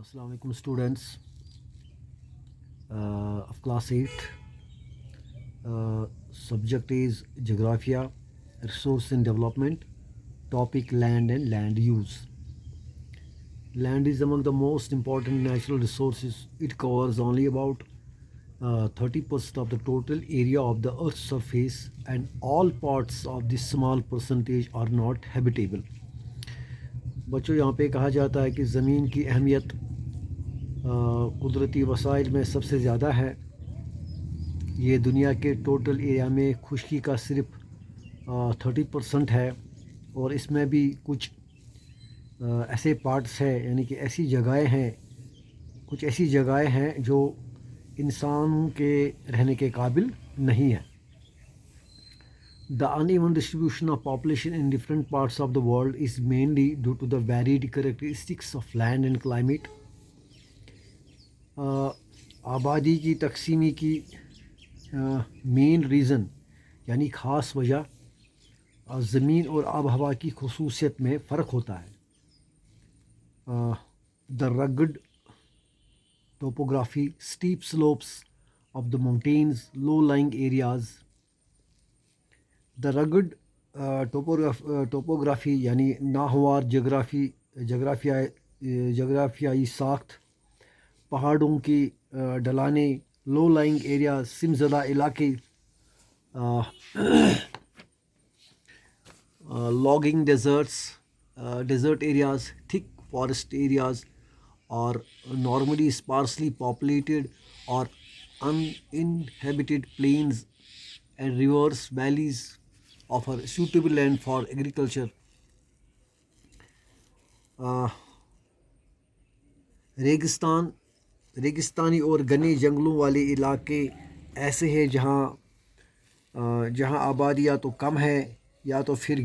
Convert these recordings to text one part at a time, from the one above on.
Assalamu alaikum students of class 8. Subject is Geographia, Resource and Development. Topic land and land use. Land is among the most important natural resources. It covers only about 30% of the total area of the Earth's surface, and all parts of this small percentage are not habitable. بچوں یہاں پہ کہا جاتا ہے کہ زمین کی اہمیت قدرتی وسائل میں سب سے زیادہ ہے. یہ دنیا کے ٹوٹل ایریا میں خشکی کا صرف 30% ہے، اور اس میں بھی کچھ ایسے پارٹس ہیں، یعنی کہ کچھ ایسی جگہیں ہیں جو انسانوں کے رہنے کے قابل نہیں ہیں. The uneven distribution of population in different parts of the world is mainly due to the varied characteristics of land and climate. آبادی کی تقسیمی کی مین ریزن یعنی خاص وجہ زمین اور آب و ہوا کی خصوصیت میں فرق ہوتا ہے. The rugged topography, steep slopes of the mountains, low-lying areas. The rugged topography یعنی ناہموار جغرافیائی ساخت، پہاڑوں کی ڈھلانیں، لو لائنگ ایریا سم زدہ علاقے، لاگنگ ڈیزرٹ ایریاز، تھک فارسٹ ایریاز اور نارملی اسپارسلی پاپولیٹڈ اور uninhabited plains and rivers, valleys offer suitable land for agriculture. ریگستانی اور گھنے جنگلوں والے علاقے ایسے ہیں جہاں آبادی یا تو کم ہے یا تو پھر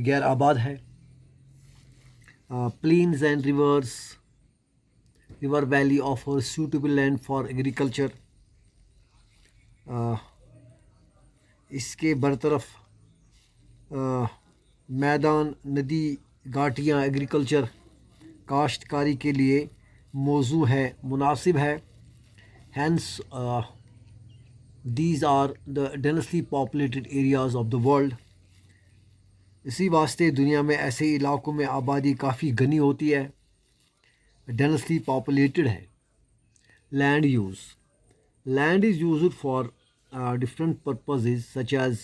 غیر آباد ہے. Plains and river valley offer suitable land for agriculture. اس کے برطرف میدان، ندی، گھاٹیاں ایگریکلچر کاشتکاری کے لیے مناسب ہے. Hence these are the densely populated areas of the world. اسی واسطے دنیا میں ایسے علاقوں میں آبادی کافی گھنی ہوتی ہے، ڈینسلی پاپولیٹڈ ہے. Land use. Land is used for different purposes such as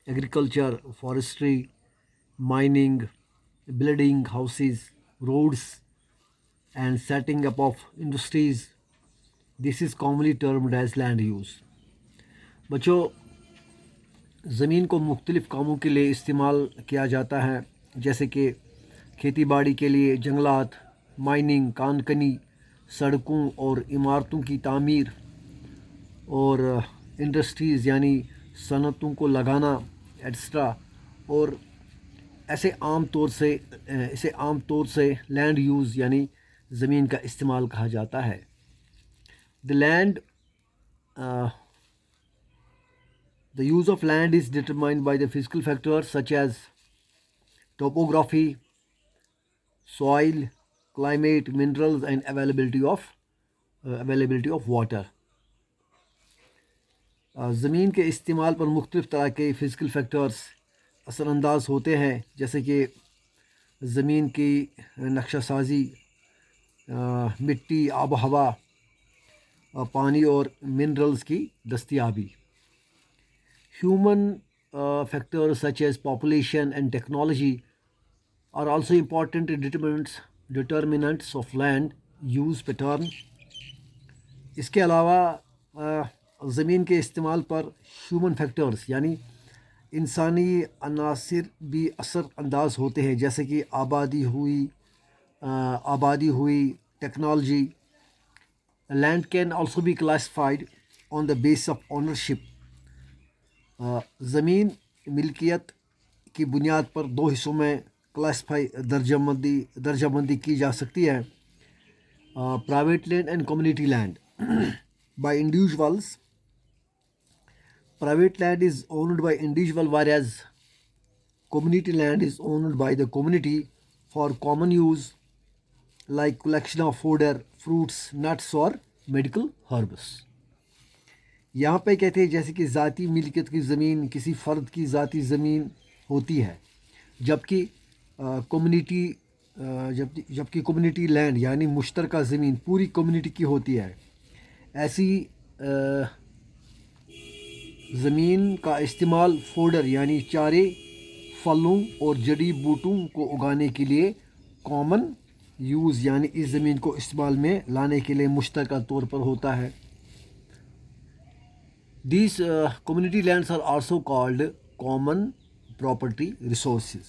agriculture, forestry, mining, building houses, roads, and setting up of industries. This is commonly termed as land use. بچوں، زمین کو مختلف کاموں کے لیے استعمال کیا جاتا ہے، جیسے کہ کھیتی باڑی کے لیے جنگلات، مائننگ، کان کنی، سڑکوں اور عمارتوں کی تعمیر، اور انڈسٹریز یعنی صنعتوں کو لگانا ایٹسٹرا. اور اسے عام طور سے لینڈ یوز یعنی زمین کا استعمال کہا جاتا ہے. The use of land is determined by the physical factors such as topography, soil, climate, minerals, and availability of water. زمین کے استعمال پر مختلف طرح کے فزیکل فیکٹرز اثر انداز ہوتے ہیں، جیسے کہ زمین کی نقشہ سازی، مٹی، آب و ہوا، پانی اور منرلز کی دستیابی. Human factors such as population and technology are also important determinants of land use pattern. اس کے علاوہ زمین کے استعمال پر ہیومن فیکٹرز یعنی انسانی عناصر بھی اثر انداز ہوتے ہیں، جیسے کہ آبادی ہوئی، technology. Land can also be classified on the basis of ownership. زمین ملکیت کی بنیاد پر دو حصوں میں درجہ بندی کی جا سکتی ہے: private land and community land. By individuals, private land is owned by individual, whereas community land is owned by the community for common use. like collection of fodder, fruits, nuts or medical herbs. یہاں پہ کہتے ہیں جیسے کہ ذاتی ملکیت کی زمین کسی فرد کی ذاتی زمین ہوتی ہے، جبکہ کمیونٹی جبکہ کمیونٹی لینڈ یعنی مشترکہ زمین پوری کمیونٹی کی ہوتی ہے. ایسی زمین کا استعمال فوڈر یعنی چارے، پھلوں اور جڑی بوٹوں کو اگانے کے لیے کامن یوز یعنی اس زمین کو استعمال میں لانے کے لیے مشترکہ طور پر ہوتا ہے. These community lands are also called common property resources.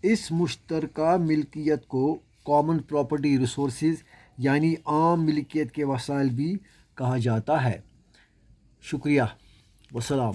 اس مشترکہ ملکیت کو کامن پراپرٹی ریسورسز یعنی عام ملکیت کے وسائل بھی کہا جاتا ہے. شکریہ، والسلام.